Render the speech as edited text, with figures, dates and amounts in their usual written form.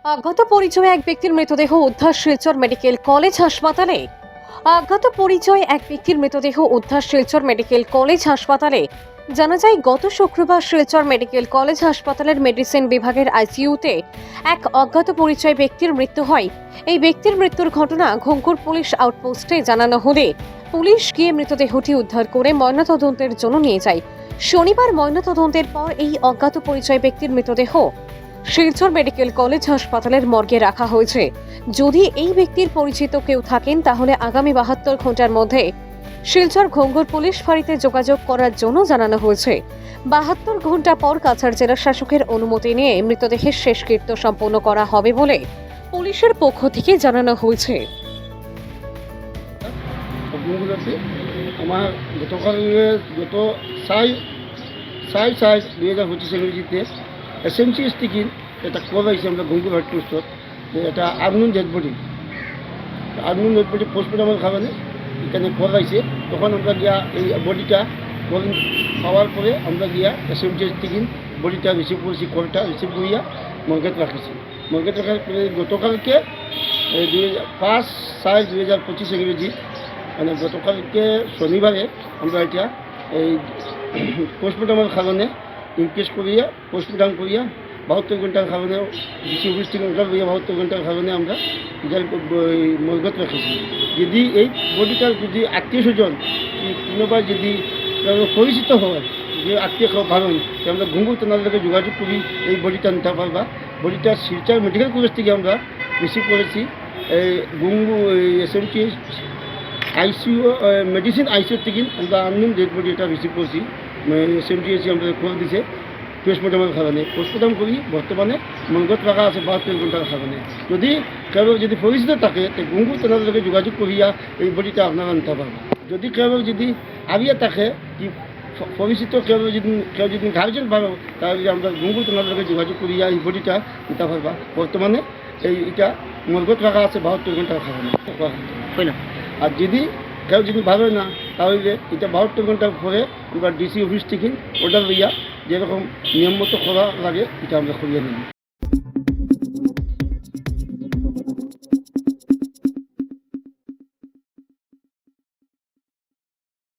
অজ্ঞাত পরিচয়ে এক ব্যক্তির মৃতদেহ উদ্ধার শিলচর মেডিকেল কলেজ হাসপাতালে। অজ্ঞাত পরিচয়ে এক ব্যক্তির মৃতদেহ উদ্ধার শিলচর মেডিকেল কলেজ হাসপাতালে। জানা যায়, গত শুক্রবার শিলচর মেডিকেল কলেজ হাসপাতালের মেডিসিন বিভাগের আইসিইউতে এক অজ্ঞাত পরিচয় ব্যক্তির মৃত্যু হয়। এই ব্যক্তির মৃত্যুর ঘটনা ঘুংকুর পুলিশ আউটপোস্টে জানানো হলে পুলিশ গিয়ে মৃতদেহটি উদ্ধার করে ময়নাতদন্তের জন্য নিয়ে যায়। শনিবার ময়নাতদন্তের পর এই অজ্ঞাত পরিচয় ব্যক্তির মৃতদেহ শিলচর মেডিকেল কলেজ হাসপাতালের মর্গে রাখা হয়েছে। যদি এই ব্যক্তির পরিচিত কেউ থাকেন তাহলে আগামী 72 ঘন্টার মধ্যে শিলচর ঘুংগুর পুলিশ ফাঁড়িতে যোগাযোগ করার জন্য জানানো হয়েছে। 72 ঘন্টা পর কাছাড় জেলা শাসকের অনুমতি নিয়ে মৃতদেহের শেষকৃত্য সম্পন্ন করা হবে বলে পুলিশের পক্ষ থেকে জানানো হয়েছে। আমার গতকাল গত 4/4/2025 ইংরেজিতে এসএমসিএস থেকে একটা কল আছে আমরা ঘুমপুর হেড পোস্টত এটা আর্নুন ডেড বডি পোস্টমর্টমের কারণে এখানে কল আছে। তখন আমরা গিয়া এই বডিটা কল পাওয়ার পরে আমরা গিয়া এসএমসিএস থেকে বডিটা রিসিভ করেছি, কলটা রিসিভ করিয়া মর্গেট রাখেছি। মর্গেট রাখার পরে গতকালকে 5/4/2025 ইংরেজি মানে গতকালকে শনিবারে আমরা এটা এই পোস্টমর্টমের কারণে ইনকেস করিয়া পোস্টমর্টম করিয়া 72 ঘন্টার কারণে ডিসি অফিস থেকে অর্ডার করিয়া 72 ঘন্টার কারণে আমরা মর্গত রেখেছি। যদি এই বডিটার যদি আত্মীয় স্বজন কোনোবা যদি পরিচিত হয়, যে আত্মীয় কেউ ভাবেন, আমরা ঘুঙ্গুর তেনাদেরকে যোগাযোগ করি এই বডিটা নিতে পারবা। বডিটা শিলচর মেডিকেল কলেজ থেকে আমরা রিসিভ করেছি। এই ঘুঙ্গু এসএমটি আইসিইউ মেডিসিন আইসিইউ থেকে আমরা আননোন ডেড বডি এটা রিসিভ করছি। এসএমটিএসি আমাদের খবর দিছে পোস্টমর্টমের কারণে। পোস্টমর্টম করি বর্তমানে মর্গত রাখা আছে 72 ঘন্টার কারণে। যদি কেউ যদি পরিচিত থাকে তো ঘুঙ্গুর তেনাদেরকে যোগাযোগ করিয়া এই বডিটা আপনারা নিতে পারবেন। যদি কেউ যদি আবিয়া থাকে কি পরিচিত কেউ যদি গার্জেন পাবো তাহলে আমরা ঘুঙ্গুর তেনাদেরকে যোগাযোগ করিয়া এই বডিটা নিতে পারবা। বর্তমানে এটা মর্গত রাখা আছে 72 ঘন্টার কারণে। আর যদি কেউ যদি ভাবে না তাহলে এটা 72 ঘন্টার পরে আমরা ডিসি অফিস থেকে অর্ডার লইয়া যেরকম নিয়ম মতো করা লাগে এটা আমরা করিয়ে নিই।